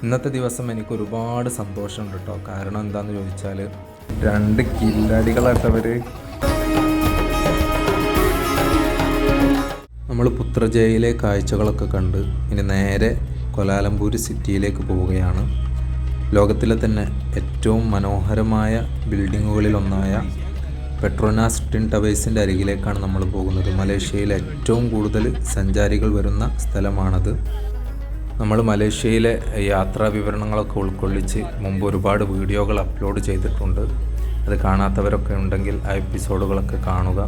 ഇന്നത്തെ ദിവസം എനിക്ക് ഒരുപാട് സന്തോഷമുണ്ട് കേട്ടോ. കാരണം എന്താണെന്ന് ചോദിച്ചാൽ 2 കില്ലാടികളായിട്ടവർ. നമ്മൾ പുത്രജയിലെ കാഴ്ചകളൊക്കെ കണ്ട് ഇനി നേരെ കൊലാലംപൂർ സിറ്റിയിലേക്ക് പോവുകയാണ്. ലോകത്തിലെ തന്നെ ഏറ്റവും മനോഹരമായ ബിൽഡിങ്ങുകളിലൊന്നായ പെട്രോനാസ് ടിൻ ടവേഴ്സിൻ്റെ അരികിലേക്കാണ് നമ്മൾ പോകുന്നത്. മലേഷ്യയിലെ ഏറ്റവും കൂടുതൽ സഞ്ചാരികൾ വരുന്ന സ്ഥലമാണത്. നമ്മൾ മലേഷ്യയിലെ യാത്രാ വിവരണങ്ങളൊക്കെ ഉൾക്കൊള്ളിച്ച് മുമ്പ് ഒരുപാട് വീഡിയോകൾ അപ്ലോഡ് ചെയ്തിട്ടുണ്ട്. അത് കാണാത്തവരൊക്കെ ഉണ്ടെങ്കിൽ ആ എപ്പിസോഡുകളൊക്കെ കാണുക.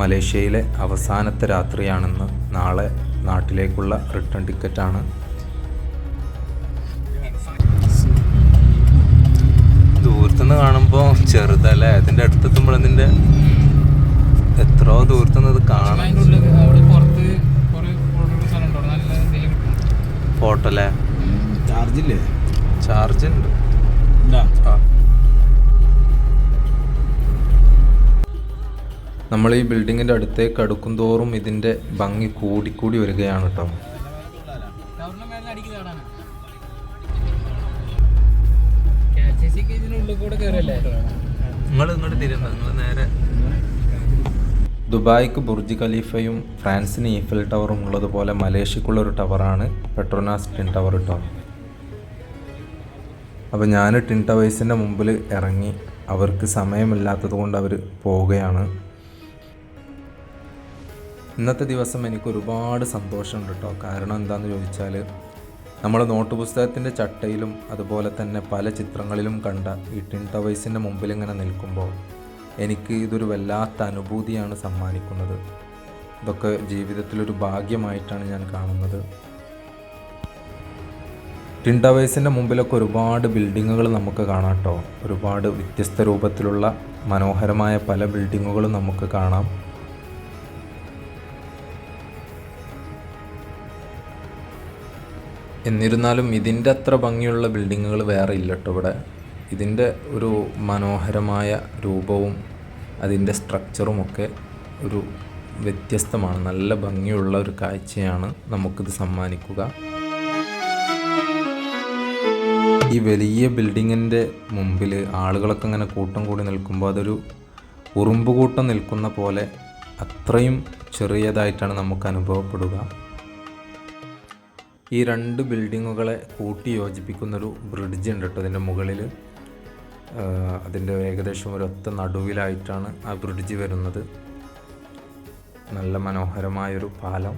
മലേഷ്യയിലെ അവസാനത്തെ രാത്രിയാണെന്ന്. നാളെ നാട്ടിലേക്കുള്ള റിട്ടേൺ ടിക്കറ്റാണ്. ദൂരത്തുനിന്ന് കാണുമ്പോൾ ചെറുതല്ലേ, അതിൻ്റെ അടുത്തെത്തുമ്പോൾ അതിൻ്റെ എത്രയോ ദൂരത്തുനിന്ന് ഇത് കാണാൻ. ഫോട്ടോ അല്ലേ? ചാർജില്ലേ? ചാർജ് ഉണ്ട്. നമ്മൾ ഈ ബിൽഡിങ്ങിൻ്റെ അടുത്തേക്ക് അടുക്കും തോറും ഇതിൻ്റെ ഭംഗി കൂടിക്കൂടി വരികയാണ് കേട്ടോ. നിങ്ങൾ ഇങ്ങോട്ട് തിരുന്ന നിങ്ങൾ നേരെ ദുബായ്ക്ക് ബുർജ് ഖലീഫയും ഫ്രാൻസിന് ഈഫൽ ടവറും ഉള്ളതുപോലെ മലേഷ്യക്കുള്ളൊരു ടവറാണ് പെട്രോനാസ് ടിൻ ടവർ കേട്ടോ. അപ്പോൾ ഞാൻ ടിൻ ടവേഴ്സിൻ്റെ മുമ്പിൽ ഇറങ്ങി. അവർക്ക് സമയമില്ലാത്തത് കൊണ്ട് അവർ പോവുകയാണ്. ഇന്നത്തെ ദിവസം എനിക്ക് ഒരുപാട് സന്തോഷമുണ്ട് കേട്ടോ. കാരണം എന്താണെന്ന് ചോദിച്ചാൽ നമ്മൾ നോട്ട് പുസ്തകത്തിൻ്റെ ചട്ടയിലും അതുപോലെ തന്നെ പല ചിത്രങ്ങളിലും കണ്ട ഈ ടിൻ ടവേഴ്സിൻ്റെ മുമ്പിൽ ഇങ്ങനെ നിൽക്കുമ്പോൾ എനിക്ക് ഇതൊരു വല്ലാത്ത അനുഭൂതിയാണ് സമ്മാനിക്കുന്നത്. ഇതൊക്കെ ജീവിതത്തിലൊരു ഭാഗ്യമായിട്ടാണ് ഞാൻ കാണുന്നത്. ടിൻ ടവേഴ്സിൻ്റെ മുമ്പിലൊക്കെ ഒരുപാട് ബിൽഡിങ്ങുകൾ നമുക്ക് കാണാം കേട്ടോ. ഒരുപാട് വ്യത്യസ്ത രൂപത്തിലുള്ള മനോഹരമായ പല ബിൽഡിങ്ങുകളും നമുക്ക് കാണാം. എന്നിരുന്നാലും ഇതിൻ്റെ അത്ര ഭംഗിയുള്ള ബിൽഡിങ്ങുകൾ വേറെ ഇല്ല കേട്ടോ ഇവിടെ. ഇതിൻ്റെ ഒരു മനോഹരമായ രൂപവും അതിൻ്റെ സ്ട്രക്ചറുമൊക്കെ ഒരു വ്യത്യസ്തമാണ്. നല്ല ഭംഗിയുള്ള ഒരു കാഴ്ചയാണ് നമുക്കിത് സമ്മാനിക്കുക. ഈ വലിയ ബിൽഡിങ്ങിൻ്റെ മുമ്പിൽ ആളുകളൊക്കെ ഇങ്ങനെ കൂട്ടം കൂടി നിൽക്കുമ്പോൾ അതൊരു ഉറുമ്പുകൂട്ടം നിൽക്കുന്ന പോലെ അത്രയും ചെറിയതായിട്ടാണ് നമുക്ക് അനുഭവപ്പെടുക. ഈ 2 ബിൽഡിങ്ങുകളെ കൂട്ടി യോജിപ്പിക്കുന്നൊരു ബ്രിഡ്ജ് ഉണ്ട് കേട്ടോ ഇതിൻ്റെ മുകളിൽ. അതിൻ്റെ ഏകദേശം ഒരൊത്ത നടുവിലായിട്ടാണ് ആ ബ്രിഡ്ജ് വരുന്നത്. നല്ല മനോഹരമായൊരു പാലം.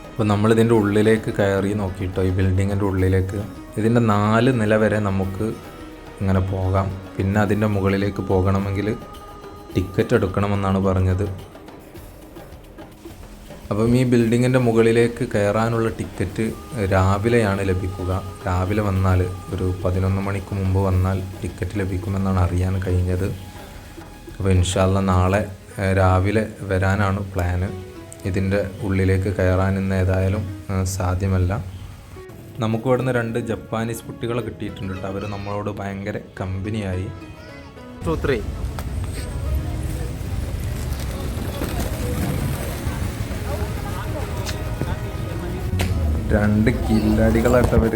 അപ്പോൾ നമ്മളിതിൻ്റെ ഉള്ളിലേക്ക് കയറി നോക്കിയിട്ടോ, ഈ ബിൽഡിങ്ങിൻ്റെ ഉള്ളിലേക്ക്. ഇതിൻ്റെ 4 നില വരെ നമുക്ക് ഇങ്ങനെ പോകാം. പിന്നെ അതിൻ്റെ മുകളിലേക്ക് പോകണമെങ്കിൽ ടിക്കറ്റ് എടുക്കണമെന്നാണ് പറഞ്ഞത്. അപ്പം ഈ ബിൽഡിങ്ങിൻ്റെ മുകളിലേക്ക് കയറാനുള്ള ടിക്കറ്റ് രാവിലെയാണ് ലഭിക്കുക. രാവിലെ വന്നാൽ ഒരു 11 മണിക്ക് മുമ്പ് വന്നാൽ ടിക്കറ്റ് ലഭിക്കുമെന്നാണ് അറിയാൻ കഴിഞ്ഞത്. അപ്പോൾ ഇൻഷാ അല്ലാഹ് നാളെ രാവിലെ വരാനാണ് പ്ലാന്. ഇതിൻ്റെ ഉള്ളിലേക്ക് കയറാൻ ഇന്ന് ഏതായാലും സാധ്യമല്ല. നമുക്ക് ഇവിടുന്ന് 2 ജപ്പാനീസ് കുട്ടികളെ കിട്ടിയിട്ടുണ്ട് കേട്ടോ. അവർ നമ്മളോട് ഭയങ്കര കമ്പനിയായി. 2, 3 2 കില്ലാടികളായിട്ടവർ.